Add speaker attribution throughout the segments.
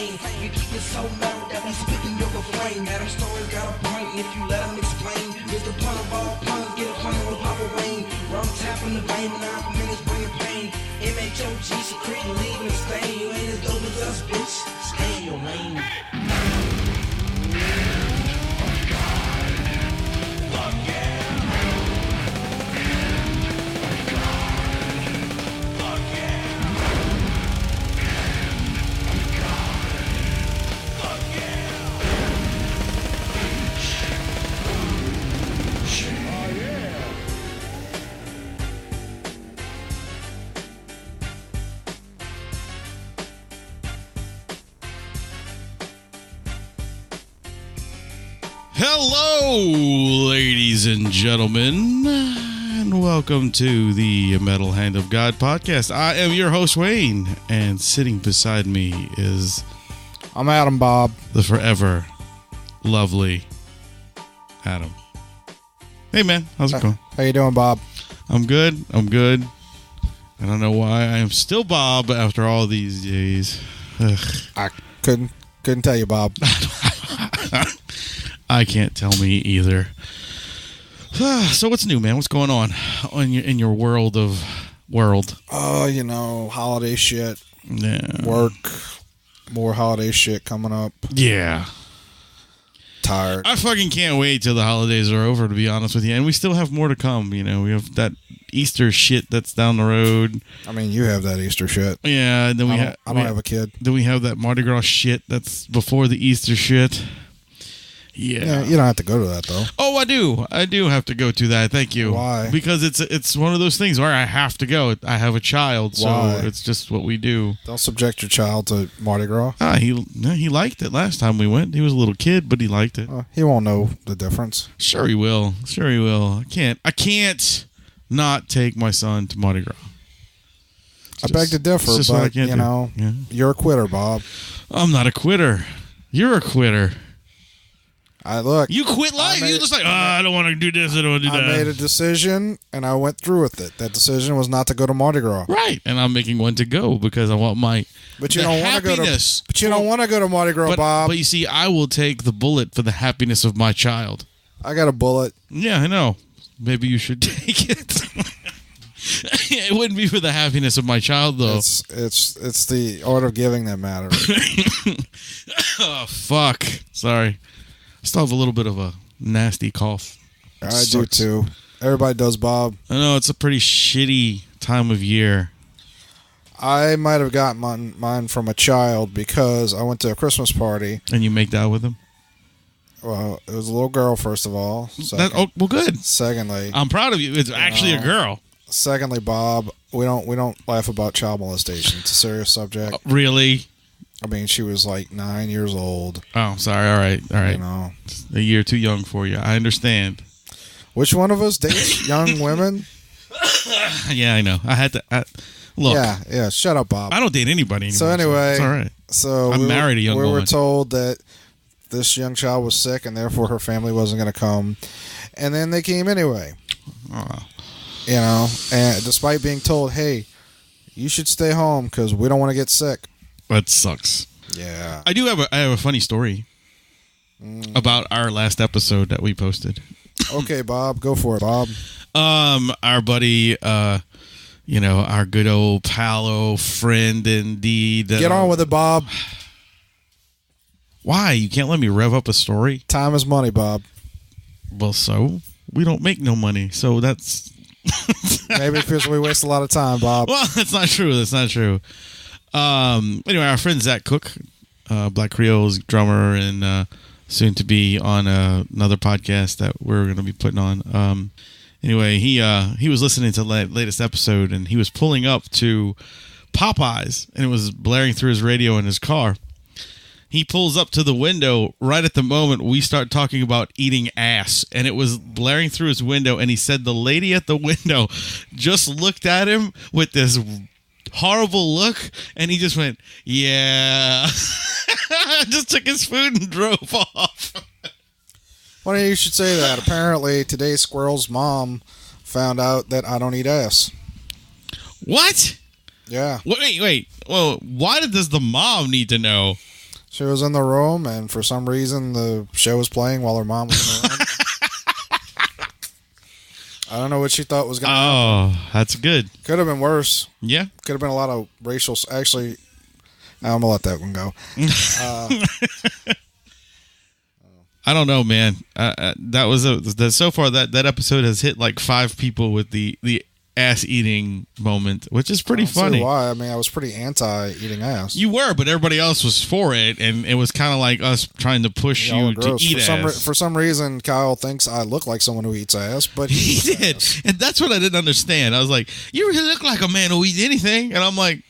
Speaker 1: pain. We keep it so mellow that we spitting your refrain. Adam Story's got a point if you let him explain. It's the pun of all puns, get a pun with Papa Wayne. Rum tapping the vein, and 9 minutes bringing pain. MHOG secreting, leaving a stain. You ain't as dope as us, bitch. Stay in your lane.
Speaker 2: Hello, ladies and gentlemen, and welcome to the Metal Hand of God podcast. I am your host, Wayne, and sitting beside me is...
Speaker 3: I'm Adam, Bob.
Speaker 2: The forever lovely Adam. Hey, man. How's it going?
Speaker 3: How you doing, Bob?
Speaker 2: I'm good. I don't know why I am still Bob after all these days. Ugh.
Speaker 3: I couldn't tell you, Bob.
Speaker 2: I can't tell me either. So what's new, man? What's going on in your world?
Speaker 3: Oh, holiday shit.
Speaker 2: Yeah.
Speaker 3: Work. More holiday shit coming up.
Speaker 2: Yeah.
Speaker 3: Tired.
Speaker 2: I fucking can't wait till the holidays are over, to be honest with you. And we still have more to come. We have that Easter shit that's down the road.
Speaker 3: I mean, you have that Easter shit.
Speaker 2: Yeah. And then
Speaker 3: I don't have a kid.
Speaker 2: Then we have that Mardi Gras shit that's before the Easter shit. Yeah,
Speaker 3: you don't have to go to that, though.
Speaker 2: Oh, I do. I do have to go to that. Thank you.
Speaker 3: Why?
Speaker 2: Because it's one of those things where I have to go. I have a child, so
Speaker 3: Why?
Speaker 2: It's just what we do.
Speaker 3: Don't subject your child to Mardi Gras.
Speaker 2: He liked it last time we went. He was a little kid, but he liked it.
Speaker 3: He won't know the difference.
Speaker 2: Sure he will. I can't not take my son to Mardi Gras.
Speaker 3: I beg to differ, but, you're a quitter, Bob.
Speaker 2: I'm not a quitter. You're a quitter. You quit life. You're just like, I don't want to do this. I don't want to do that.
Speaker 3: I made a decision, and I went through with it. That decision was not to go to Mardi Gras.
Speaker 2: Right, and I'm making one to go because I want my
Speaker 3: But you don't want to go to. But you don't want to go to Mardi Gras, Bob.
Speaker 2: But you see, I will take the bullet for the happiness of my child.
Speaker 3: I got a bullet.
Speaker 2: Yeah, I know. Maybe you should take it. It wouldn't be for the happiness of my child, though.
Speaker 3: It's the art of giving that matters.
Speaker 2: Oh, fuck. Sorry. I still have a little bit of a nasty cough.
Speaker 3: I do too. Everybody does, Bob.
Speaker 2: I know, it's a pretty shitty time of year.
Speaker 3: I might have gotten mine from a child because I went to a Christmas party.
Speaker 2: And you make that with him?
Speaker 3: Well, it was a little girl, first of all.
Speaker 2: Well, good.
Speaker 3: Secondly,
Speaker 2: I'm proud of you. It's actually a girl.
Speaker 3: Secondly, Bob, we don't laugh about child molestation. It's a serious subject.
Speaker 2: Really?
Speaker 3: I mean, she was like 9 years old.
Speaker 2: Oh, sorry. All right. A year too young for you. I understand.
Speaker 3: Which one of us dates young women?
Speaker 2: Yeah, I know. I had to... look.
Speaker 3: Yeah. Shut up, Bob.
Speaker 2: I don't date anybody anymore.
Speaker 3: So anyway...
Speaker 2: It's all right.
Speaker 3: So
Speaker 2: I'm married a young woman.
Speaker 3: We were told that this young child was sick, and therefore her family wasn't going to come. And then they came anyway.
Speaker 2: Oh.
Speaker 3: And despite being told, hey, you should stay home because we don't want to get sick.
Speaker 2: That sucks.
Speaker 3: Yeah.
Speaker 2: I have a funny story about our last episode that we posted.
Speaker 3: Okay, Bob. Go for it, Bob.
Speaker 2: Our buddy, our good old pal, friend indeed.
Speaker 3: Get on with it, Bob.
Speaker 2: Why? You can't let me rev up a story?
Speaker 3: Time is money, Bob.
Speaker 2: Well, so? We don't make no money, so that's...
Speaker 3: Maybe because we waste a lot of time, Bob.
Speaker 2: Well, that's not true. Anyway, our friend Zach Cook, Black Creole's drummer, and soon to be on another podcast that we're going to be putting on. Anyway, he was listening to the latest episode, and he was pulling up to Popeyes, and it was blaring through his radio in his car. He pulls up to the window right at the moment we start talking about eating ass, and it was blaring through his window, and he said the lady at the window just looked at him with this horrible look, and he just went, yeah. Just took his food and drove off.
Speaker 3: Funny you should say that. Apparently, today Squirrel's mom found out that I don't eat ass.
Speaker 2: What?
Speaker 3: Yeah.
Speaker 2: Wait. Well, why does the mom need to know?
Speaker 3: She was in the room, and for some reason, the show was playing while her mom was in the room. I don't know what she thought was going to happen.
Speaker 2: Oh, that's good.
Speaker 3: Could have been worse.
Speaker 2: Yeah.
Speaker 3: Could have been a lot of racial... Actually, I'm going to let that one go.
Speaker 2: I don't know, man. That was so far that episode has hit like 5 people with the ass eating moment, which is pretty funny.
Speaker 3: See why? I mean, I was pretty anti eating ass.
Speaker 2: You were, but everybody else was for it, and it was kind of like us trying to push you to eat ass.
Speaker 3: For some reason, Kyle thinks I look like someone who eats ass, but
Speaker 2: he did, ass. And that's what I didn't understand. I was like, "You really look like a man who eats anything," and I'm like,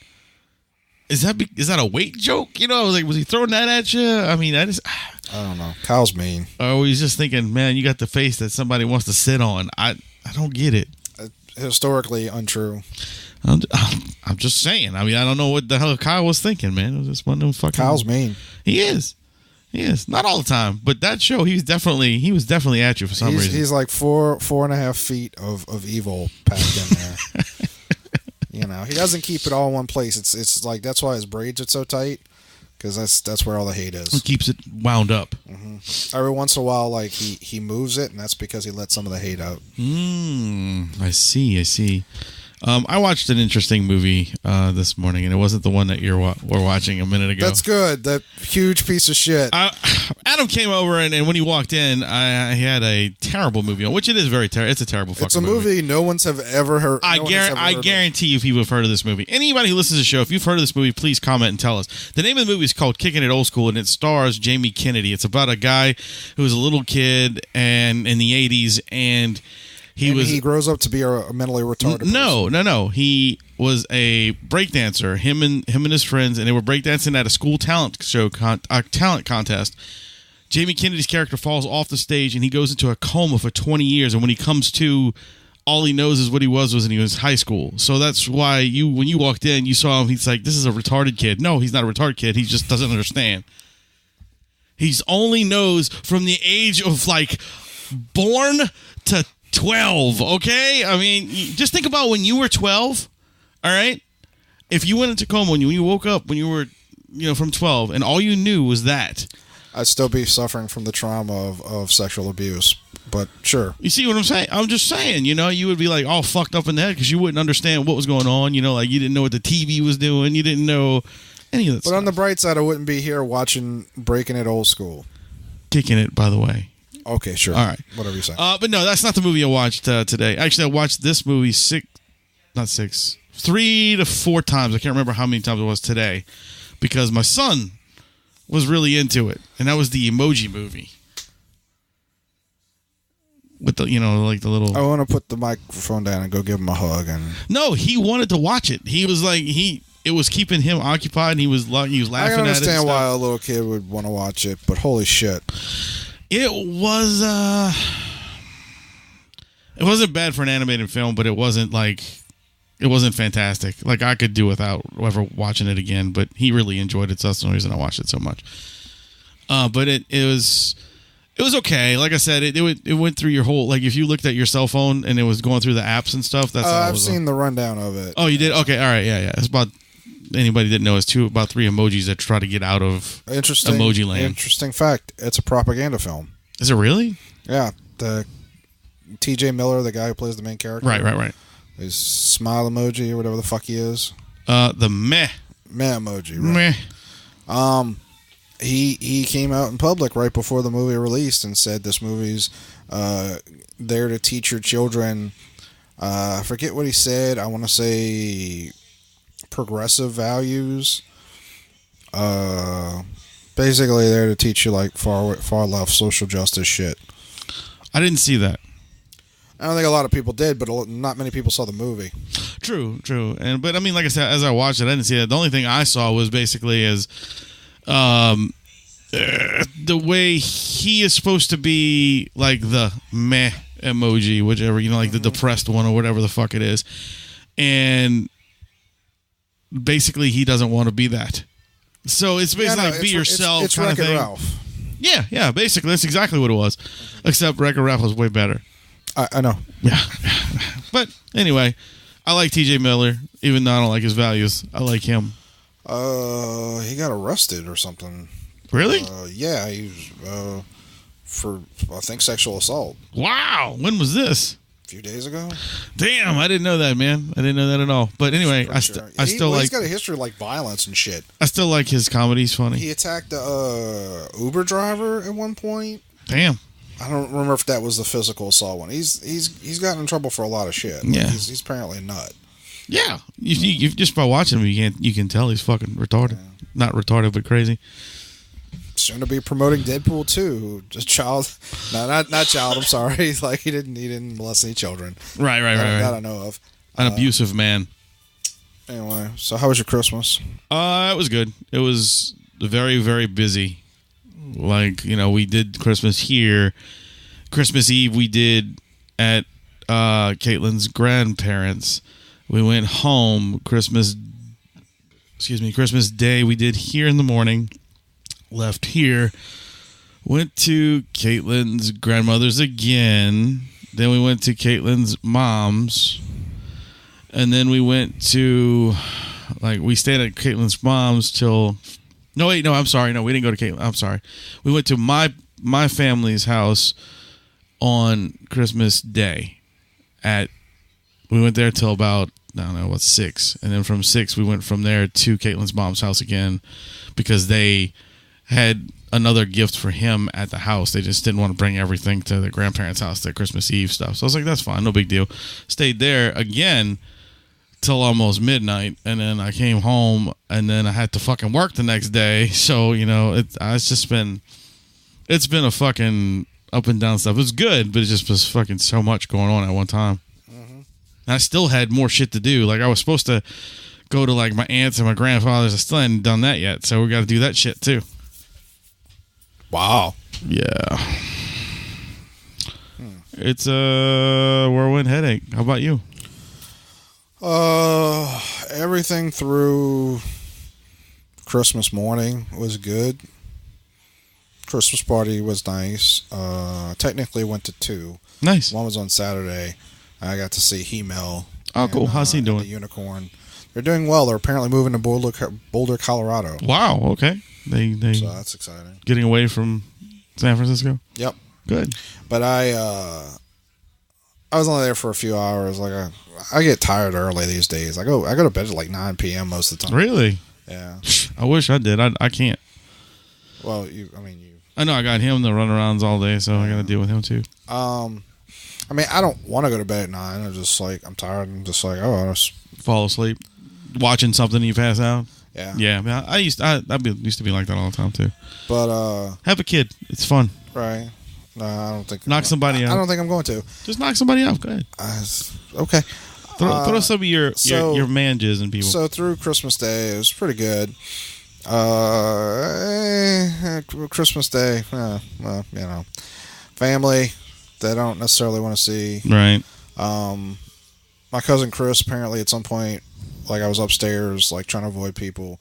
Speaker 2: "Is that a weight joke?" You know, I was like, "Was he throwing that at you?" I mean, I
Speaker 3: don't know. Kyle's mean.
Speaker 2: Or he's just thinking, "Man, you got the face that somebody wants to sit on." I don't get it.
Speaker 3: Historically untrue.
Speaker 2: I'm just saying. I mean, I don't know what the hell Kyle was thinking, man. It was just one of them fucking...
Speaker 3: Kyle's mean.
Speaker 2: He is. Not all the time, but that show, he was definitely at you for some reason.
Speaker 3: He's like 4.5 feet of evil packed in there. You know, he doesn't keep it all in one place. It's like, that's why his braids are so tight, because that's where all the hate is.
Speaker 2: He keeps it wound up.
Speaker 3: Mm-hmm. Every once in a while, like he moves it, and that's because he lets some of the hate out.
Speaker 2: I see. I watched an interesting movie this morning, and it wasn't the one that you were watching a minute ago.
Speaker 3: That's good. That huge piece of shit.
Speaker 2: Adam came over, and when he walked in, I had a terrible movie on, which it is very terrible. It's a terrible fucking movie.
Speaker 3: It's a movie no one's have ever heard.
Speaker 2: I guarantee you, if you have heard of this movie, anybody who listens to the show, if you've heard of this movie, please comment and tell us. The name of the movie is called Kicking It Old School, and it stars Jamie Kennedy. It's about a guy who was a little kid and in the 80s, and he grows up to be a mentally retarded person. No. He was a breakdancer. Him and his friends, and they were breakdancing at a school talent contest. Jamie Kennedy's character falls off the stage, and he goes into a coma for 20 years. And when he comes to, all he knows is what he was when he was in high school. So that's why when you walked in, you saw him. He's like, "This is a retarded kid." No, he's not a retarded kid. He just doesn't understand. He's only knows from the age of like born to 12, okay? I mean, just think about when you were 12, all right? If you went into coma when you woke up when you were, from 12, and all you knew was that.
Speaker 3: I'd still be suffering from the trauma of sexual abuse, but sure.
Speaker 2: You see what I'm saying? I'm just saying, you would be like all fucked up in the head because you wouldn't understand what was going on, like you didn't know what the TV was doing, you didn't know any of that stuff.
Speaker 3: But on the bright side, I wouldn't be here watching Breaking It Old School. Kicking
Speaker 2: It, by the way.
Speaker 3: Okay, sure.
Speaker 2: All right.
Speaker 3: Whatever you say.
Speaker 2: But no, that's not the movie I watched today. Actually, I watched this movie 3 to 4 times. I can't remember how many times it was today because my son was really into it. And that was the Emoji Movie. With the, like the little...
Speaker 3: I want to put the microphone down and go give him a hug.
Speaker 2: No, he wanted to watch it. He was like, it was keeping him occupied, and he was laughing at it.
Speaker 3: I can understand why a little kid would want to watch it, but holy shit.
Speaker 2: It was it wasn't bad for an animated film, but it wasn't fantastic. Like I could do without ever watching it again, but he really enjoyed it, so that's the reason I watched it so much. But it was okay. Like I said, it went through your whole, like if you looked at your cell phone and it was going through the apps and stuff, that's
Speaker 3: I've seen the rundown of it.
Speaker 2: Oh, you did? Okay, all right, yeah. It's about, anybody didn't know, it's about 3 emojis that try to get out of emoji land.
Speaker 3: Interesting fact. It's a propaganda film.
Speaker 2: Is it really?
Speaker 3: Yeah. The T.J. Miller, the guy who plays the main character.
Speaker 2: Right.
Speaker 3: His smile emoji or whatever the fuck he is.
Speaker 2: The meh
Speaker 3: emoji. Right? Meh. He came out in public right before the movie released and said this movie's there to teach your children. I forget what he said. I want to say progressive values. Basically there to teach you like far left social justice shit.
Speaker 2: I didn't see that.
Speaker 3: I don't think a lot of people did, but not many people saw the movie.
Speaker 2: True. But I mean, like I said, as I watched it, I didn't see that. The only thing I saw was basically the way he is supposed to be like the meh emoji, whichever, like the depressed one or whatever the fuck it is. And basically he doesn't want to be that. So it's basically be yourself.
Speaker 3: It's Wreck-It Ralph.
Speaker 2: Yeah, basically that's exactly what it was. Except Wreck-It Ralph was way better.
Speaker 3: I know.
Speaker 2: Yeah. But anyway, I like T.J. Miller, even though I don't like his values. I like him.
Speaker 3: He got arrested or something.
Speaker 2: Really?
Speaker 3: Yeah, he was, for, I think, sexual assault.
Speaker 2: Wow. When was this?
Speaker 3: A few days ago.
Speaker 2: Damn, I didn't know that, man. I didn't know that at all. But anyway, I still
Speaker 3: he's got a history of like violence and shit.
Speaker 2: I still like his comedy. He's funny.
Speaker 3: He attacked a Uber driver at one point.
Speaker 2: Damn.
Speaker 3: I don't remember if that was the physical assault one. He's gotten in trouble for a lot of shit. Like,
Speaker 2: yeah.
Speaker 3: He's apparently a nut.
Speaker 2: Yeah. You just by watching him, you can tell he's fucking retarded. Yeah. Not retarded, but crazy.
Speaker 3: Soon to be promoting Deadpool 2. Just child. No, not child. I'm sorry. Like he didn't molest any children.
Speaker 2: Right.
Speaker 3: That I know of.
Speaker 2: An abusive man.
Speaker 3: Anyway, so how was your Christmas?
Speaker 2: It was good. It was very, very busy. Like, we did Christmas here. Christmas Eve we did at Caitlin's grandparents. We went home. Christmas Day we did here in the morning. Left here. Went to Caitlin's grandmother's again. Then we went to Caitlin's mom's. And then we went to, we stayed at Caitlin's mom's till... No, wait, no, I'm sorry. No, we didn't go to Caitlin. I'm sorry. We went to my family's house on Christmas Day. We went there till about, 6. And then from 6, we went from there to Caitlin's mom's house again because they had another gift for him at the house. They just didn't want to bring everything to the grandparents' house, their Christmas Eve stuff. So I was like, that's fine, no big deal. Stayed there again till almost midnight, and then I came home, and then I had to fucking work the next day. So, it's been a fucking up and down stuff. It was good, but it just was fucking so much going on at one time. Mm-hmm. And I still had more shit to do. Like, I was supposed to go to, my aunts and my grandfather's. I still hadn't done that yet, so we got to do that shit, too.
Speaker 3: Wow.
Speaker 2: Yeah. It's a whirlwind headache. How about you?
Speaker 3: Everything through Christmas morning was good. Christmas party was nice. Technically went to 2.
Speaker 2: Nice.
Speaker 3: One was on Saturday. I got to see He-Mel.
Speaker 2: Oh, cool. How's he doing?
Speaker 3: The unicorn. They're doing well. They're apparently moving to Boulder, Colorado.
Speaker 2: Wow. Okay. So
Speaker 3: that's exciting.
Speaker 2: Getting away from San Francisco?
Speaker 3: Yep.
Speaker 2: Good.
Speaker 3: But I was only there for a few hours. I get tired early these days. I go to bed at 9 p.m. most of the time.
Speaker 2: Really?
Speaker 3: Yeah.
Speaker 2: I wish I did. I can't.
Speaker 3: Well,
Speaker 2: I know I got him the runarounds all day, so I got to deal with him too.
Speaker 3: I don't want to go to bed at 9. I'm just I'm tired. I'm just I'll just
Speaker 2: fall asleep watching something. You pass out.
Speaker 3: Yeah.
Speaker 2: Yeah. I used to be like that all the time too.
Speaker 3: But
Speaker 2: have a kid. It's fun.
Speaker 3: Right. No, I don't think.
Speaker 2: Knock somebody out.
Speaker 3: I don't think I'm going to.
Speaker 2: Just knock somebody out. Go ahead.
Speaker 3: Okay.
Speaker 2: Throw some of your manjas and people.
Speaker 3: So through Christmas Day, it was pretty good. Christmas Day, family they don't necessarily want to see.
Speaker 2: Right.
Speaker 3: My cousin Chris apparently at some point, I was upstairs, trying to avoid people,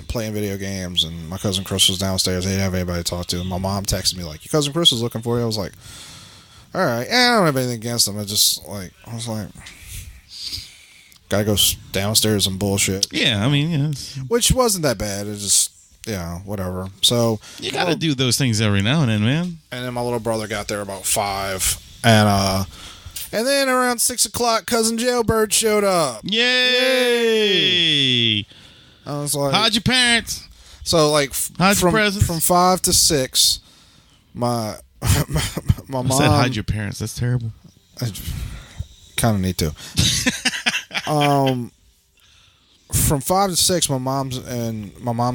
Speaker 3: playing video games, and my cousin Chris was downstairs. They didn't have anybody to talk to. And my mom texted me, your cousin Chris is looking for you. I was like, all right. And I don't have anything against him. I was like, gotta go downstairs and bullshit.
Speaker 2: Yeah,
Speaker 3: Which wasn't that bad. It just, whatever. So
Speaker 2: you gotta do those things every now and then, man.
Speaker 3: And then my little brother got there about 5, and then around 6 o'clock, cousin Jailbird showed up.
Speaker 2: Yay!
Speaker 3: I was like,
Speaker 2: how'd your parents?
Speaker 3: So
Speaker 2: how'd your presents?
Speaker 3: From 5 to 6, my mom
Speaker 2: said hide your parents. That's terrible.
Speaker 3: I kind of need to. From 5 to 6, my mom's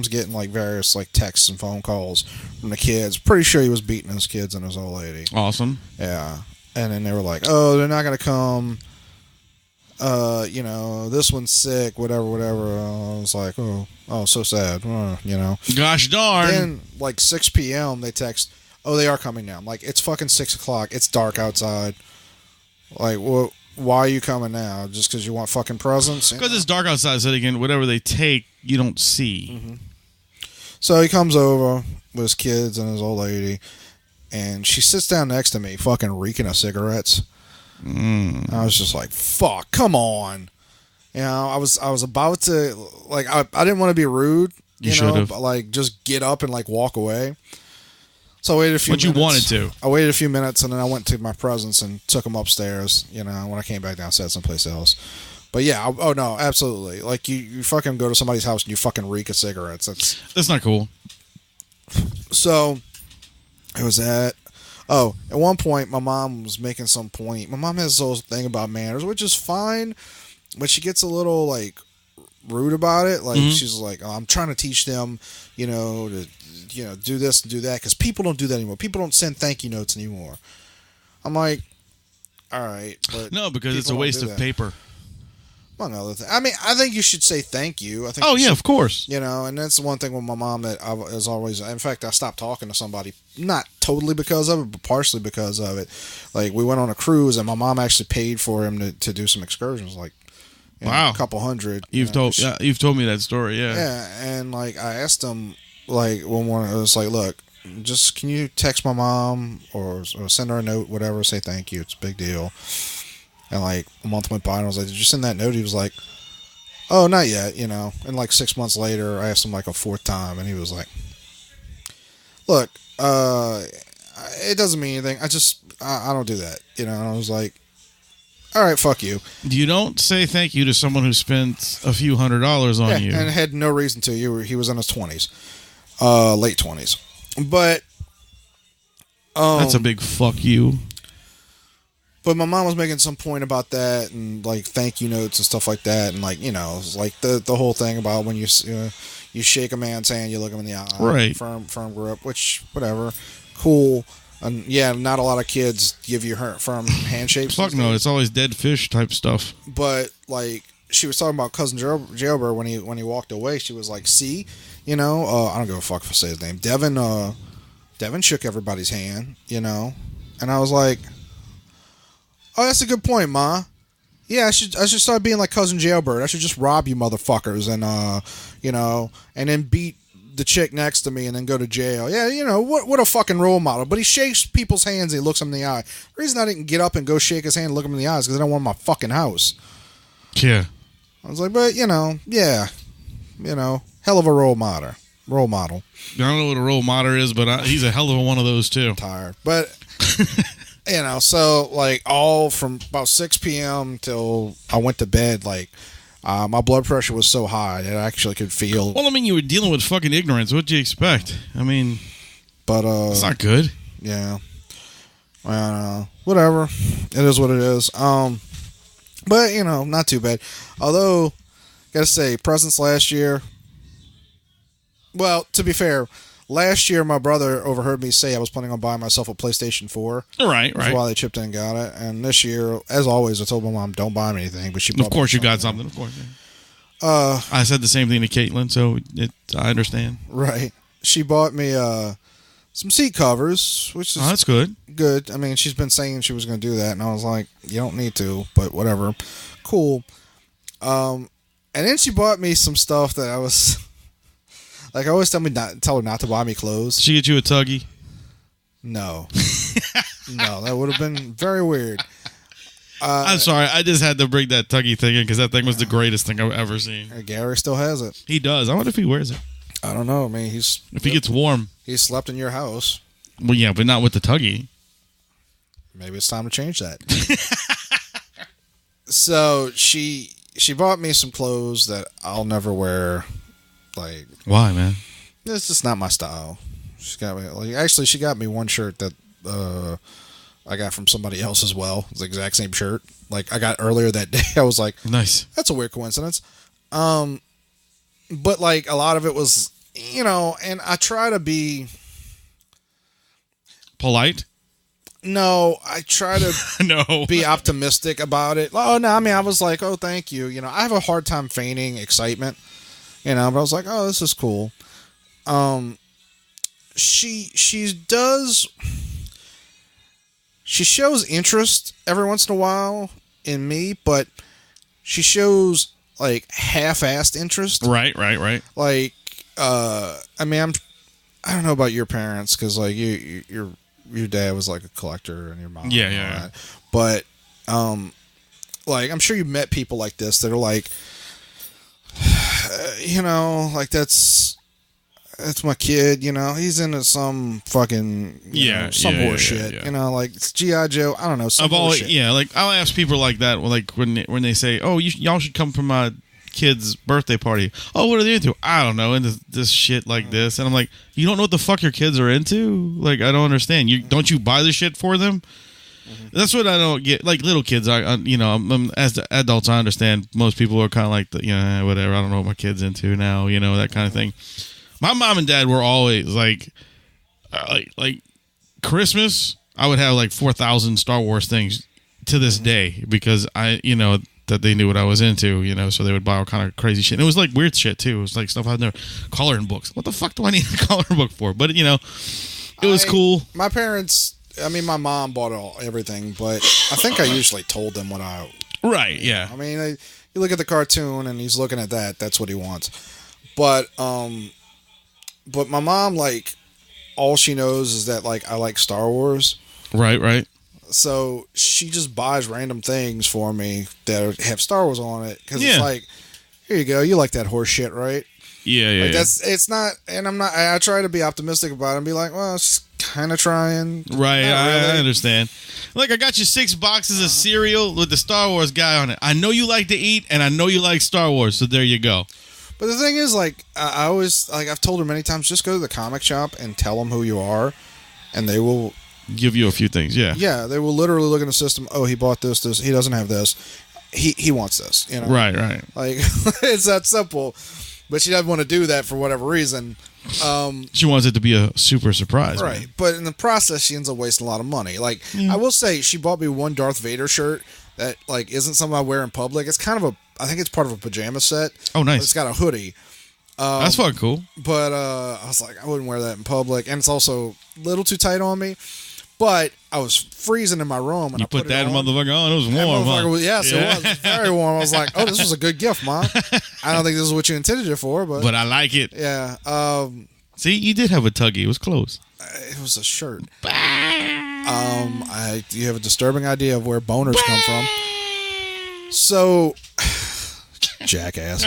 Speaker 3: getting various texts and phone calls from the kids. Pretty sure he was beating his kids and his old lady.
Speaker 2: Awesome.
Speaker 3: Yeah. And then they were like, oh, they're not going to come. This one's sick, whatever. I was like, oh, so sad.
Speaker 2: Gosh darn.
Speaker 3: Then, 6 p.m., they text, oh, they are coming now. I'm like, it's fucking 6 o'clock. It's dark outside. Why are you coming now? Just because you want fucking presents?
Speaker 2: Because it's dark outside, so again, whatever they take, you don't see.
Speaker 3: Mm-hmm. So he comes over with his kids and his old lady, and she sits down next to me, fucking reeking of cigarettes. I was just like, fuck, come on. I was about to, I didn't want to be rude,
Speaker 2: You should have.
Speaker 3: Like just get up and like walk away. So I waited a few
Speaker 2: But
Speaker 3: minutes.
Speaker 2: you wanted to.
Speaker 3: I waited a few minutes and then I went to my presents and took them upstairs, when I came back downstairs someplace else. But yeah, oh no, absolutely. Like you fucking go to somebody's house and you fucking reek of cigarettes.
Speaker 2: That's not cool.
Speaker 3: So it was at one point my mom was making some point. My mom has this whole thing about manners, which is fine, but she gets a little like rude about it. Like she's like, I'm trying to teach them, to do this and do that because people don't do that anymore. People don't send thank you notes anymore. I'm like, all right, but
Speaker 2: no, because it's a waste of paper.
Speaker 3: Among other things. I mean, I think you should say thank you. I think.
Speaker 2: Oh yeah, of course.
Speaker 3: And that's the one thing with my mom that is always. In fact, I stopped talking to somebody, not totally because of it, but partially because of it. Like we went on a cruise, and my mom actually paid for him to do some excursions, like
Speaker 2: wow,
Speaker 3: a couple hundred.
Speaker 2: You've told me that story, yeah.
Speaker 3: Yeah, and like I asked him, like one morning, I was like, look, just can you text my mom or send her a note, whatever, say thank you. It's a big deal. And like a month went by and I was like, did you send that note? He was like, oh, not yet, And like 6 months later, I asked him like a fourth time and he was like, look, it doesn't mean anything. I don't do that, And I was like, all right, fuck you.
Speaker 2: You don't say thank you to someone who spent a few $100s on you.
Speaker 3: And had no reason to. He was in his 20s, late 20s. But
Speaker 2: that's a big fuck you.
Speaker 3: But my mom was making some point about that and like thank you notes and stuff like that, and like it's like the whole thing about when you shake a man's hand, you look him in the eye,
Speaker 2: right?
Speaker 3: Firm grip, which whatever, cool. And yeah, not a lot of kids give you firm handshakes.
Speaker 2: Fuck no, it's always dead fish type stuff.
Speaker 3: But like she was talking about cousin Jailbird when he walked away. She was like, see, I don't give a fuck if I say his name. Devin shook everybody's hand, and I was like, oh, that's a good point, Ma. Yeah, I should start being like cousin Jailbird. I should just rob you motherfuckers and and then beat the chick next to me and then go to jail. Yeah, what a fucking role model. But he shakes people's hands and he looks them in the eye. The reason I didn't get up and go shake his hand and look him in the eyes because I don't want my fucking house.
Speaker 2: Yeah.
Speaker 3: I was like, but hell of a role model.
Speaker 2: I don't know what a role model is, but he's a hell of a one of those too.
Speaker 3: Tired, but. So like all from about 6 p.m. till I went to bed, like my blood pressure was so high that I actually could feel.
Speaker 2: Well, I mean, you were dealing with fucking ignorance. What'd you expect? I mean,
Speaker 3: but
Speaker 2: it's not good.
Speaker 3: Yeah. Whatever. It is what it is. But not too bad. Although, gotta say, presents last year. Well, to be fair. Last year, my brother overheard me say I was planning on buying myself a PlayStation 4.
Speaker 2: Right.
Speaker 3: That's why they chipped in and got it. And this year, as always, I told my mom, don't buy me anything. But she bought
Speaker 2: Of course
Speaker 3: me
Speaker 2: you got something, of course. Yeah. I said the same thing to Caitlin, so I understand.
Speaker 3: Right. She bought me some seat covers, which is
Speaker 2: that's good.
Speaker 3: Good. I mean, she's been saying she was going to do that, and I was like, you don't need to, but whatever. Cool. And then she bought me some stuff that I was... Like, I always tell her not to buy me clothes.
Speaker 2: Did she get you a Tuggy?
Speaker 3: No. No, that would have been very weird.
Speaker 2: I'm sorry. I just had to bring that Tuggy thing in because that thing was the greatest thing I've ever seen.
Speaker 3: Gary still has it.
Speaker 2: He does. I wonder if he wears it.
Speaker 3: I don't know. I mean,
Speaker 2: if he gets warm.
Speaker 3: He slept in your house.
Speaker 2: Well, yeah, but not with the Tuggy.
Speaker 3: Maybe it's time to change that. So, she bought me some clothes that I'll never wear. Like,
Speaker 2: why, man?
Speaker 3: It's just not my style. She got me one shirt that I got from somebody else as well. It's the exact same shirt. Like I got earlier that day. I was like,
Speaker 2: nice.
Speaker 3: That's a weird coincidence. But like a lot of it was, and I try to be
Speaker 2: polite.
Speaker 3: No, I try to be optimistic about it. Oh no, I mean I was like, oh thank you. I have a hard time feigning excitement. But I was like, oh, this is cool. She shows interest every once in a while in me, but she shows like half-assed interest.
Speaker 2: Right.
Speaker 3: Like, I mean, I don't know about your parents because like your dad was like a collector and your mom.
Speaker 2: Yeah.
Speaker 3: But, like I'm sure you met people like this that are like, like that's it's my kid, you know, he's into some fucking horse shit.
Speaker 2: Yeah.
Speaker 3: You know, like it's G.I. Joe, I don't know, some horse shit.
Speaker 2: Yeah, like I'll ask people like that, like when they say, "Oh, y'all should come from my kid's birthday party." "Oh, what are they into?" "I don't know, into this shit like this." And I'm like, "You don't know what the fuck your kids are into? Like, I don't understand. Don't you buy the shit for them?" That's what I don't get. Like little kids, as adults, I understand. Most people are kind of like, whatever. I don't know what my kid's into now, that kind of thing. My mom and dad were always like Christmas. I would have like 4,000 Star Wars things to this day because that they knew what I was into, so they would buy all kind of crazy shit. And it was like weird shit too. It was like stuff I'd never coloring books. What the fuck do I need a coloring book for? But it was cool.
Speaker 3: My parents. I mean, my mom bought everything, but I think I usually told them what I...
Speaker 2: Right, yeah.
Speaker 3: I mean, you look at the cartoon, and he's looking at that. That's what he wants. But my mom, like, all she knows is that, like, I like Star Wars.
Speaker 2: Right.
Speaker 3: So she just buys random things for me that have Star Wars on it. Because it's like, here you go. You like that horse shit, right?
Speaker 2: Yeah.
Speaker 3: It's not... And I'm not... I try to be optimistic about it and be like, well, it's kind of trying.
Speaker 2: Right,
Speaker 3: really.
Speaker 2: I understand. Like, I got you 6 boxes of cereal with the Star Wars guy on it. I know you like to eat, and I know you like Star Wars, so there you go.
Speaker 3: But the thing is, like, I always, like, I've told her many times, just go to the comic shop and tell them who you are, and they will...
Speaker 2: give you a few things, yeah.
Speaker 3: Yeah, they will literally look in the system, oh, he bought this, he doesn't have this, he wants this,
Speaker 2: Right.
Speaker 3: Like, it's that simple. But she doesn't want to do that for whatever reason.
Speaker 2: She wants it to be a super surprise.
Speaker 3: Right.
Speaker 2: Man.
Speaker 3: But in the process, she ends up wasting a lot of money. Like, I will say, she bought me one Darth Vader shirt that, like, isn't something I wear in public. It's kind of I think it's part of a pajama set.
Speaker 2: Oh, nice.
Speaker 3: It's got a hoodie.
Speaker 2: That's fucking cool.
Speaker 3: But I was like, I wouldn't wear that in public. And it's also a little too tight on me. But I was freezing in my room. And
Speaker 2: you
Speaker 3: I put
Speaker 2: that
Speaker 3: it
Speaker 2: motherfucker on. It was warm, huh?
Speaker 3: Yes, it was. It was very warm. I was like, oh, this was a good gift, Mom. I don't think this is what you intended it for. But
Speaker 2: I like it.
Speaker 3: Yeah.
Speaker 2: See, you did have a tuggy. It was close.
Speaker 3: It was a shirt. You have a disturbing idea of where boners come from. So, jackass.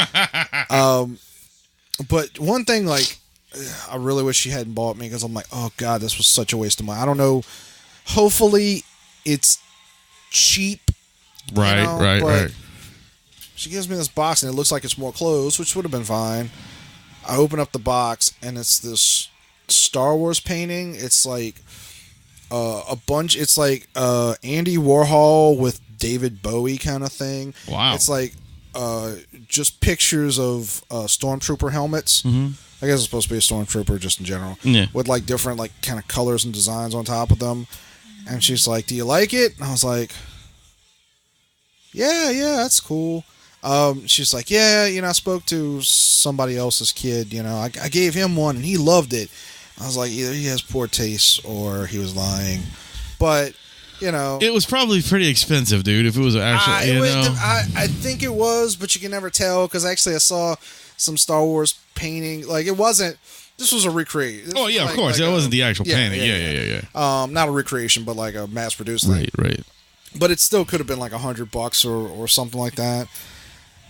Speaker 3: But one thing, like, I really wish she hadn't bought me because I'm like, oh god, this was such a waste of money. I don't know. Hopefully, it's cheap.
Speaker 2: Right. Right.
Speaker 3: She gives me this box and it looks like it's more clothes, which would have been fine. I open up the box and it's this Star Wars painting. It's like a bunch. It's like Andy Warhol with David Bowie kind of thing.
Speaker 2: Wow.
Speaker 3: It's like just pictures of stormtrooper helmets.
Speaker 2: Mm-hmm.
Speaker 3: I guess it's supposed to be a stormtrooper just in general.
Speaker 2: Yeah.
Speaker 3: With like different like kind of colors and designs on top of them. And she's like, "Do you like it?" And I was like, "Yeah, that's cool." She's like, "Yeah, I spoke to somebody else's kid. I gave him one and he loved it." I was like, either he has poor taste or he was lying. But it was probably pretty expensive, dude. If it was actually, I think it was, but you can never tell because actually I saw some Star Wars painting. Like it wasn't. This was a recreation.
Speaker 2: Oh yeah, of course. That wasn't the actual painting. Yeah.
Speaker 3: Not a recreation, but like a mass-produced thing.
Speaker 2: Right.
Speaker 3: But it still could have been like $100 or something like that.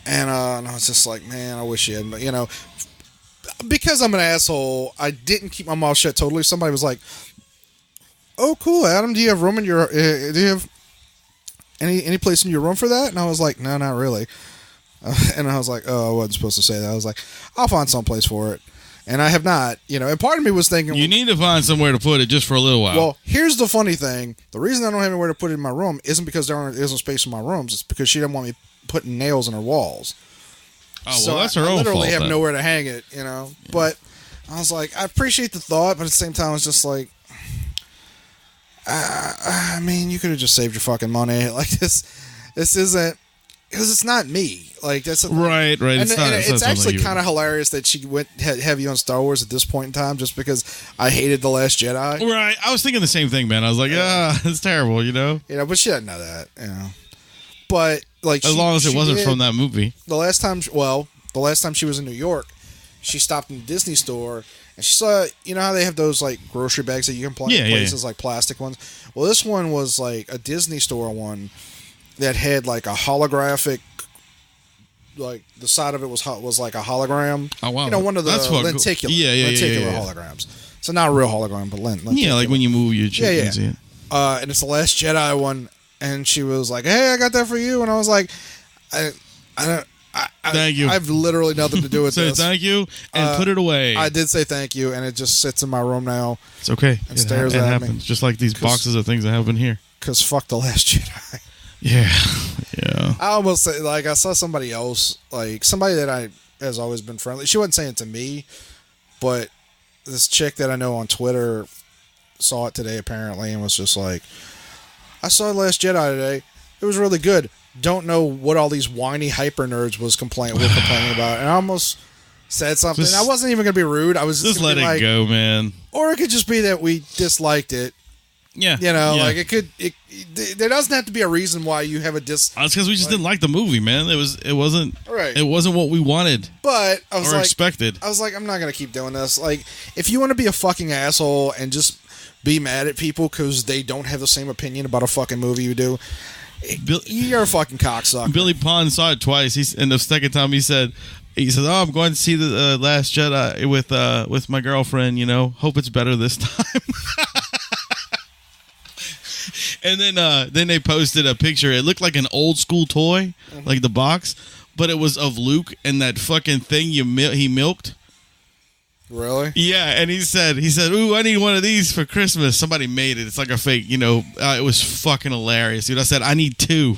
Speaker 3: And I was just like, man, I wish you had. But because I'm an asshole, I didn't keep my mouth shut totally. Somebody was like, "Oh, cool, Adam. Do you have room in your? Do you have any place in your room for that?" And I was like, "No, not really." And I was like, "Oh, I wasn't supposed to say that." I was like, "I'll find some place for it," and I have not. And part of me was thinking,
Speaker 2: you need to find somewhere to put it just for a little while.
Speaker 3: Well, here's the funny thing: the reason I don't have anywhere to put it in my room isn't because there isn't space in my rooms. It's because she didn't want me putting nails in her walls.
Speaker 2: Oh, well, that's her own fault.
Speaker 3: I literally have nowhere to hang it, Yeah. But I was like, I appreciate the thought, but at the same time, I was just like, I mean, you could have just saved your fucking money. Like this isn't, because it's not me. Like that's
Speaker 2: right.
Speaker 3: And it's actually kind of hilarious that she went heavy on Star Wars at this point in time, just because I hated The Last Jedi.
Speaker 2: Right. I was thinking the same thing, man. I was like, it's terrible,
Speaker 3: But she didn't know that, But like,
Speaker 2: as long as it wasn't from that movie.
Speaker 3: The last time she was in New York, she stopped in the Disney store and she saw, how they have those like grocery bags that you can plug in places, like plastic ones. Well, this one was like a Disney store one that had like a holographic like the side of it was like a hologram.
Speaker 2: Oh wow!
Speaker 3: You know, one of the
Speaker 2: That's
Speaker 3: lenticular,
Speaker 2: yeah.
Speaker 3: holograms. So not a real hologram, but lenticular.
Speaker 2: Yeah, like when you move your chip, you can see it.
Speaker 3: And it's the Last Jedi one, and she was like, "Hey, I got that for you," and I was like,
Speaker 2: Thank you.
Speaker 3: I have literally nothing to do with
Speaker 2: Say
Speaker 3: this.
Speaker 2: thank you and put it away.
Speaker 3: I did say thank you, and it just sits in my room now.
Speaker 2: It's okay.
Speaker 3: And stares at
Speaker 2: happens.
Speaker 3: me.
Speaker 2: Just like these boxes of things that happen here.
Speaker 3: Because fuck the Last Jedi.
Speaker 2: Yeah.
Speaker 3: I almost say, like, I saw somebody else, like somebody that has always been friendly. She wasn't saying it to me, but this chick that I know on Twitter saw it today apparently and was just like, I saw Last Jedi today. It was really good. Don't know what all these whiny hyper nerds were complaining about, and I almost said something. I wasn't even gonna be rude. I was
Speaker 2: just let it go, man.
Speaker 3: Or it could just be that we disliked it.
Speaker 2: Yeah,
Speaker 3: you know, like it could. There doesn't have to be a reason why you have a
Speaker 2: That's because we just didn't like the movie, man. It wasn't
Speaker 3: right.
Speaker 2: It wasn't what we wanted,
Speaker 3: but I was
Speaker 2: expected.
Speaker 3: I was like, I'm not gonna keep doing this. Like, if you want to be a fucking asshole and just be mad at people because they don't have the same opinion about a fucking movie you do. You're a fucking cocksucker.
Speaker 2: Billy Pond saw it twice. And the second time he said, "Oh, I'm going to see the Last Jedi with my girlfriend. You know, hope it's better this time." And then they posted a picture. It looked like an old school toy, like the box, but it was of Luke and that fucking thing he milked.
Speaker 3: Really?
Speaker 2: Yeah, and he said, "Ooh, I need one of these for Christmas." Somebody made it. It's like a fake, you know. It was fucking hilarious, dude. I said, "I need 2."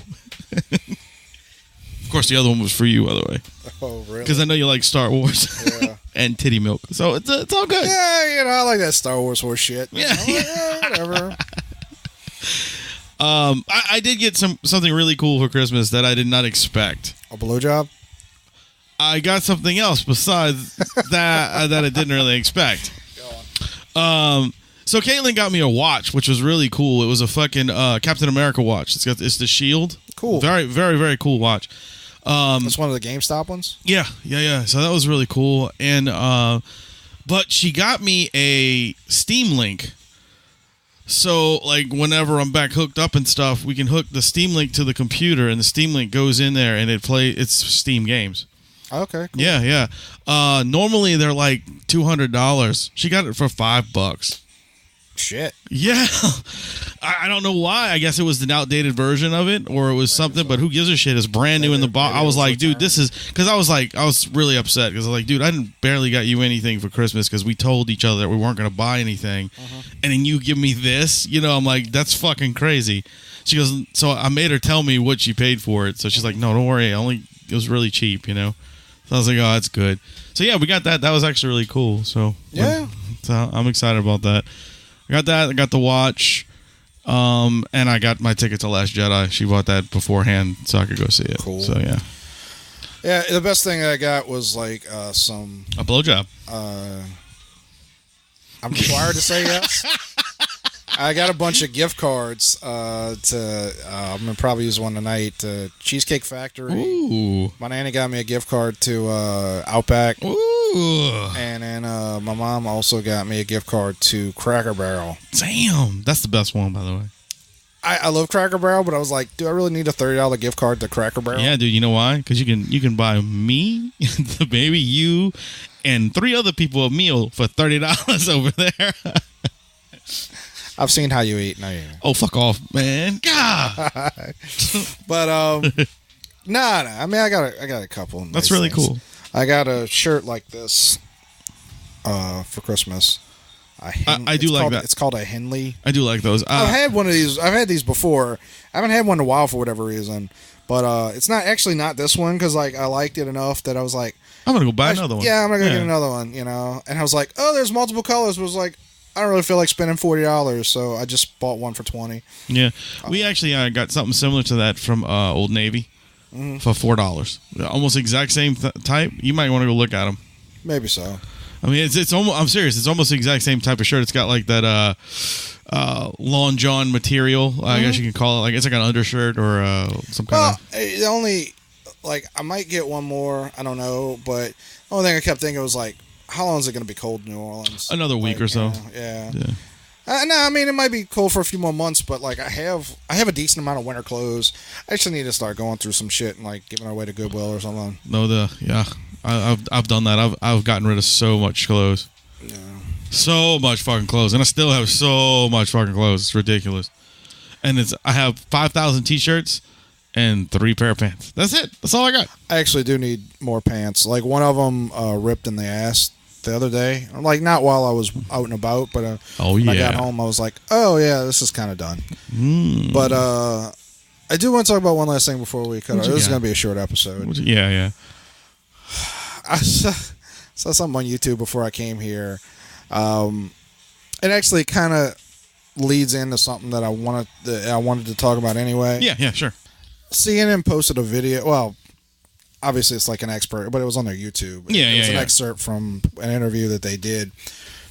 Speaker 2: Of course, the other one was for you, by the way.
Speaker 3: Oh, really?
Speaker 2: Because I know you like Star Wars.
Speaker 3: Yeah.
Speaker 2: And titty milk, so it's all good.
Speaker 3: Yeah, you know, I like that Star Wars horse shit.
Speaker 2: Yeah,
Speaker 3: whatever.
Speaker 2: I did get something really cool for Christmas that I did not expect.
Speaker 3: A blowjob?
Speaker 2: I got something else besides that I didn't really expect. So Caitlin got me a watch, which was really cool. It was a fucking Captain America watch. It's the shield.
Speaker 3: Cool.
Speaker 2: Very, very, very cool watch.
Speaker 3: That's one of the GameStop ones?
Speaker 2: Yeah. So that was really cool. And but she got me a Steam Link. So, like, whenever I'm back hooked up and stuff, we can hook the Steam Link to the computer, and the Steam Link goes in there, and it's Steam games.
Speaker 3: Okay, cool.
Speaker 2: Yeah. Normally, they're like $200. She got it for $5.
Speaker 3: Shit.
Speaker 2: Yeah. I don't know why. I guess it was an outdated version of it, or it was something, but who gives a shit? It's brand new in the box. I was like, dude, this is... Because I was really upset, because I was like, dude, I barely got you anything for Christmas, because we told each other that we weren't going to buy anything, and then you give me this? You know, I'm like, that's fucking crazy. She goes... So I made her tell me what she paid for it, so she's like, no, don't worry, it was really cheap, you know? So I was like, oh, that's good. So yeah, we got that. That was actually really cool. So
Speaker 3: yeah.
Speaker 2: So I'm excited about that. I got that. I got the watch. And I got my ticket to Last Jedi. She bought that beforehand so I could go see it.
Speaker 3: Cool.
Speaker 2: So yeah.
Speaker 3: Yeah, the best thing I got was like a
Speaker 2: blowjob.
Speaker 3: I'm required to say yes. I got a bunch of gift cards I'm gonna probably use one tonight to Cheesecake Factory.
Speaker 2: Ooh.
Speaker 3: My nanny got me a gift card to Outback.
Speaker 2: Ooh.
Speaker 3: And then my mom also got me a gift card to Cracker Barrel.
Speaker 2: Damn, that's the best one, by the way.
Speaker 3: I love Cracker Barrel, but I was like, do I really need a $30 gift card to Cracker Barrel?
Speaker 2: Yeah, dude. You know why? Because you can buy me, the baby, you, and 3 other people a meal for $30 over there.
Speaker 3: I've seen how you eat. No, you.
Speaker 2: Oh, fuck off, man! God.
Speaker 3: But nah. I mean, I got a couple. Nice
Speaker 2: That's really
Speaker 3: things.
Speaker 2: cool.
Speaker 3: I got a shirt like this for Christmas.
Speaker 2: I do like that.
Speaker 3: It's called a Henley.
Speaker 2: I do like those.
Speaker 3: I've had one of these. I've had these before. I haven't had one in a while for whatever reason. But it's not this one because like I liked it enough that I was like,
Speaker 2: I'm gonna go buy another one.
Speaker 3: Yeah, I'm gonna go get another one. You know, and I was like, oh, there's multiple colors. But I was like, I don't really feel like spending $40, so I just bought one for $20.
Speaker 2: Yeah, we actually got something similar to that from Old Navy for $4. Almost exact same type. You might want to go look at them.
Speaker 3: Maybe so.
Speaker 2: I mean, it's almost. I'm serious. It's almost the exact same type of shirt. It's got like that Long John material. I guess you can call it. Like it's like an undershirt or some kind of.
Speaker 3: The only I might get one more. I don't know, but the only thing I kept thinking was like, how long is it going to be cold in New Orleans?
Speaker 2: Another week or so.
Speaker 3: Yeah. No, I mean it might be cold for a few more months, but like I have a decent amount of winter clothes. I actually need to start going through some shit and like giving it away to Goodwill or something.
Speaker 2: I've done that. I've gotten rid of so much clothes.
Speaker 3: Yeah.
Speaker 2: So much fucking clothes, and I still have so much fucking clothes. It's ridiculous. And I have 5,000 t-shirts and 3 pair of pants. That's it. That's all I got.
Speaker 3: I actually do need more pants. Like one of them ripped in the ass the other day. Like not while I was out and about, but when I got home, I was like, oh yeah, this is kind of done. But I do want to talk about one last thing before we cut. This is going to be a short episode.
Speaker 2: Yeah.
Speaker 3: I saw something on YouTube before I came here. It actually kind of leads into something that I wanted to talk about anyway.
Speaker 2: Yeah, sure.
Speaker 3: CNN posted a video. Well, obviously it's like an expert, but it was on their YouTube. It was an excerpt from an interview that they did.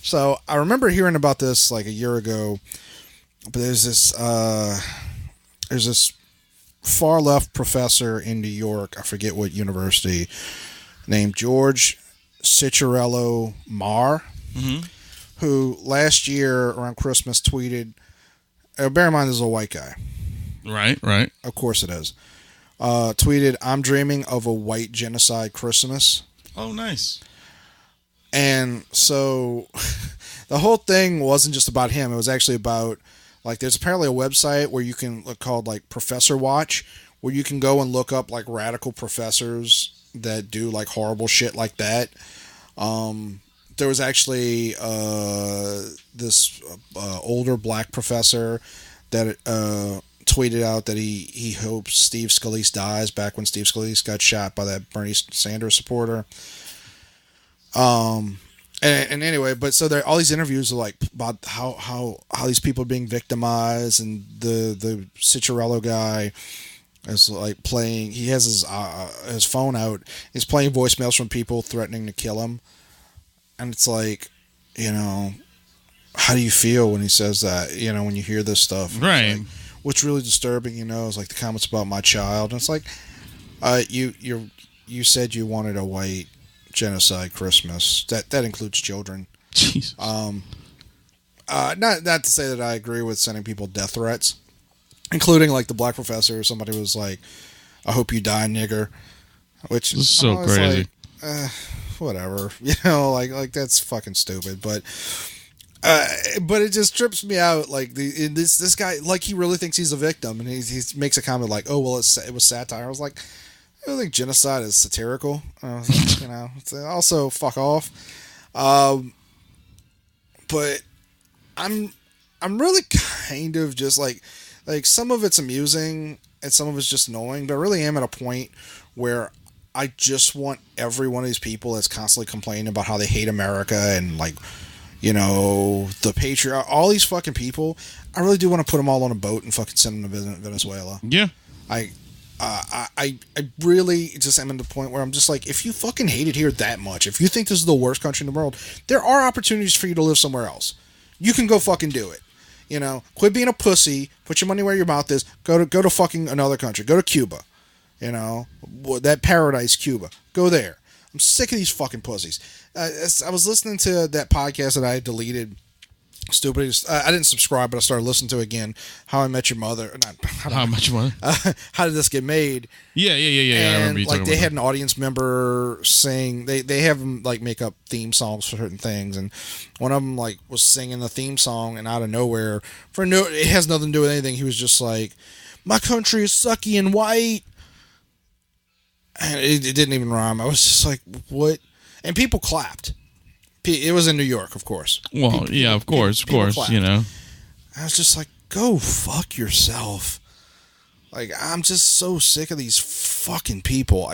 Speaker 3: So I remember hearing about this like a year ago. But there's this far left professor in New York. I forget what university. Named George Ciccarello Marr, who last year around Christmas tweeted. Bear in mind, this is a white guy.
Speaker 2: Right.
Speaker 3: Of course it is. Tweeted, "I'm dreaming of a white genocide Christmas."
Speaker 2: Oh, nice.
Speaker 3: And so the whole thing wasn't just about him. It was actually about, like, there's apparently a website where you can called like Professor Watch, where you can go and look up like radical professors that do like horrible shit like that. There was actually this older black professor that tweeted out that he hopes Steve Scalise dies back when Steve Scalise got shot by that Bernie Sanders supporter. And anyway, but so there all these interviews are like about how these people are being victimized, and the Ciccarello guy is like playing. He has his phone out. He's playing voicemails from people threatening to kill him, and it's like, how do you feel when he says that? When you hear this stuff,
Speaker 2: right?
Speaker 3: Like, what's really disturbing, is like the comments about my child. And it's like, you said you wanted a white genocide Christmas. That includes children.
Speaker 2: Jesus.
Speaker 3: Not to say that I agree with sending people death threats, including like the black professor. Somebody was like, "I hope you die, nigger," which
Speaker 2: is so crazy.
Speaker 3: Like, whatever, like that's fucking stupid. But it just trips me out. Like this guy, like he really thinks he's a victim, and he makes a comment like, "Oh well, it was satire." I was like, I don't think genocide is satirical. It's also fuck off. But I'm really kind of just like some of it's amusing and some of it's just annoying, but I really am at a point where I just want every one of these people that's constantly complaining about how they hate America and like, the patriot, all these fucking people. I really do want to put them all on a boat and fucking send them to Venezuela.
Speaker 2: Yeah.
Speaker 3: I really just am at the point where I'm just like, if you fucking hate it here that much, if you think this is the worst country in the world, there are opportunities for you to live somewhere else. You can go fucking do it. Quit being a pussy. Put your money where your mouth is. Go to fucking another country. Go to Cuba. That paradise, Cuba. Go there. I'm sick of these fucking pussies. I was listening to that podcast that I had deleted. Stupid. I didn't subscribe, but I started listening to it again. How I Met Your Mother.
Speaker 2: How I Met Your Mother.
Speaker 3: How Did This Get Made?
Speaker 2: Yeah.
Speaker 3: And
Speaker 2: I remember you talking
Speaker 3: like they
Speaker 2: about
Speaker 3: had an audience member sing. They have them like make up theme songs for certain things, and one of them like was singing the theme song, and out of nowhere, it has nothing to do with anything. He was just like, "My country is sucky and white," and it didn't even rhyme. I was just like, "What?" And people clapped. It was in New York, of course.
Speaker 2: Well, of course. I
Speaker 3: was just like, go fuck yourself. Like, I'm just so sick of these fucking people.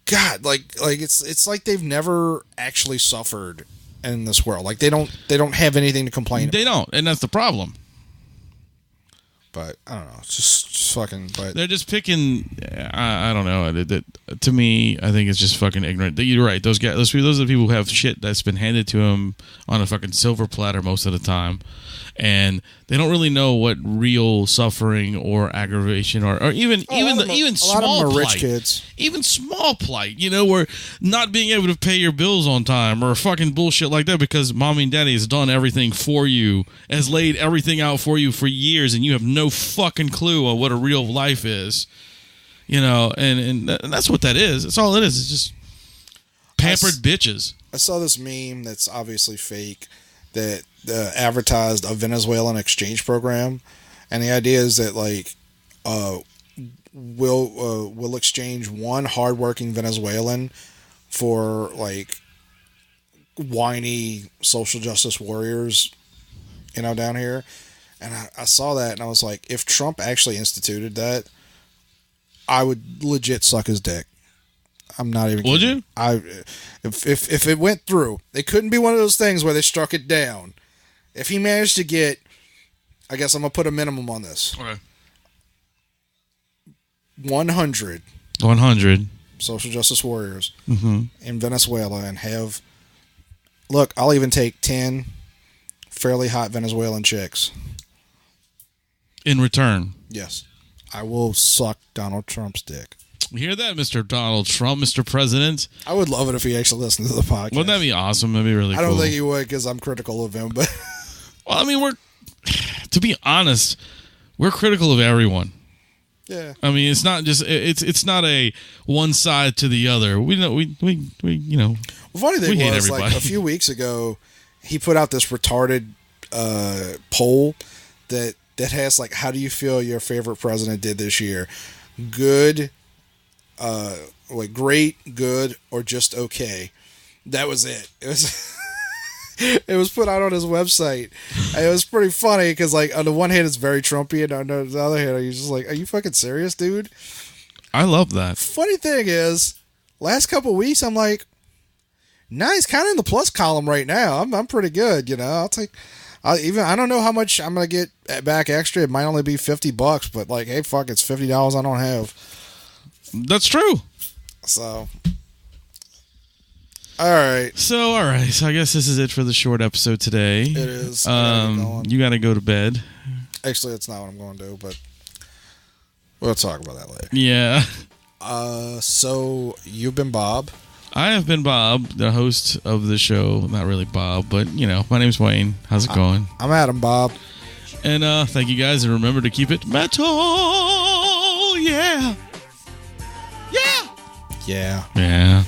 Speaker 3: God, like it's like they've never actually suffered in this world. Like they don't have anything to complain about.
Speaker 2: They don't, and that's the problem.
Speaker 3: But I don't know. It's just fucking. But
Speaker 2: they're just picking. I don't know. To me, I think it's just fucking ignorant. You're right. Those guys, those are the people who have shit that's been handed to them on a fucking silver platter most of the time, and they don't really know what real suffering or aggravation or even small plight.
Speaker 3: Rich kids.
Speaker 2: Even small plight, where not being able to pay your bills on time or fucking bullshit like that because mommy and daddy has done everything for you, has laid everything out for you for years, and you have no fucking clue on what a real life is. And that's what that is. That's all it is. It's just pampered bitches.
Speaker 3: I saw this meme that's obviously fake that advertised a Venezuelan exchange program, and the idea is that we'll exchange one hardworking Venezuelan for whiny social justice warriors, down here. And I saw that and I was like, if Trump actually instituted that, I would legit suck his dick. I'm not even
Speaker 2: Would
Speaker 3: kidding.
Speaker 2: you?
Speaker 3: If it went through, it couldn't be one of those things where they struck it down. If he managed to get, I guess I'm going to put a minimum on this.
Speaker 2: Okay.
Speaker 3: 100 social justice warriors in Venezuela and have, look, I'll even take 10 fairly hot Venezuelan chicks.
Speaker 2: In return.
Speaker 3: Yes. I will suck Donald Trump's dick.
Speaker 2: You hear that, Mr. Donald Trump, Mr. President?
Speaker 3: I would love it if he actually listened to the podcast.
Speaker 2: Wouldn't that be awesome? That'd be really cool.
Speaker 3: I don't think he would because I'm critical of him, but...
Speaker 2: Well, I mean, to be honest, we're critical of everyone.
Speaker 3: Yeah.
Speaker 2: I mean, it's not just, it's not a one side to the other. We know, we
Speaker 3: Well, funny thing
Speaker 2: hate
Speaker 3: was,
Speaker 2: everybody.
Speaker 3: a few weeks ago, he put out this retarded poll that has, how do you feel your favorite president did this year? Good, great, good, or just okay. That was it. It was it was put out on his website. And it was pretty funny because, on the one hand, it's very Trumpy, and on the other hand, you're just like, are you fucking serious, dude?
Speaker 2: I love that.
Speaker 3: Funny thing is, last couple of weeks, I'm like, nah, he's kind of in the plus column right now. I'm pretty good, I'll take... I don't know how much I'm going to get back extra. It might only be $50, but hey, fuck, it's $50 I don't have.
Speaker 2: That's true.
Speaker 3: So, all right.
Speaker 2: So I guess this is it for the short episode today.
Speaker 3: It is.
Speaker 2: You got to go to bed.
Speaker 3: Actually, that's not what I'm going to do, but we'll talk about that later.
Speaker 2: Yeah.
Speaker 3: So you've been Bob.
Speaker 2: I have been Bob, the host of the show. Not really Bob, but, my name's Wayne. How's it going?
Speaker 3: I'm Adam, Bob.
Speaker 2: And thank you guys, and remember to keep it metal. Yeah. Yeah.
Speaker 3: Yeah.
Speaker 2: Yeah.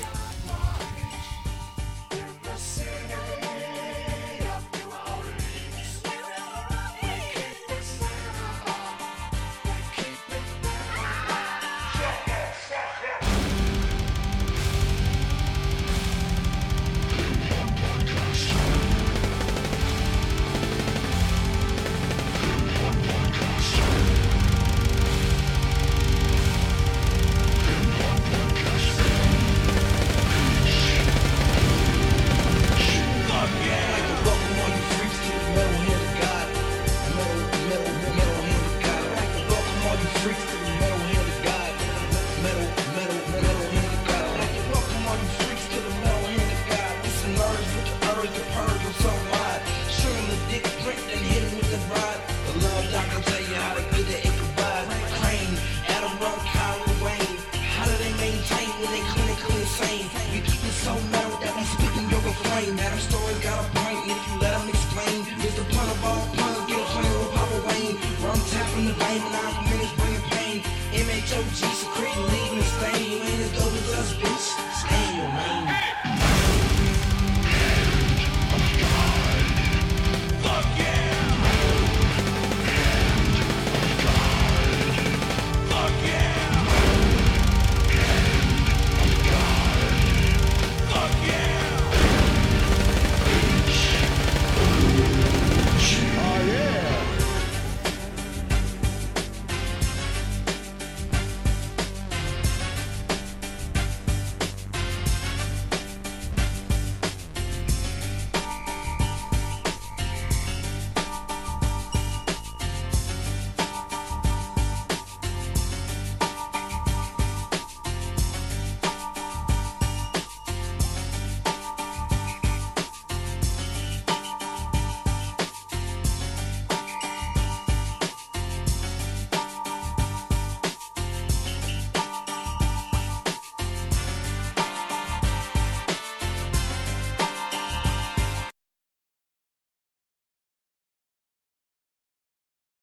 Speaker 1: MHOG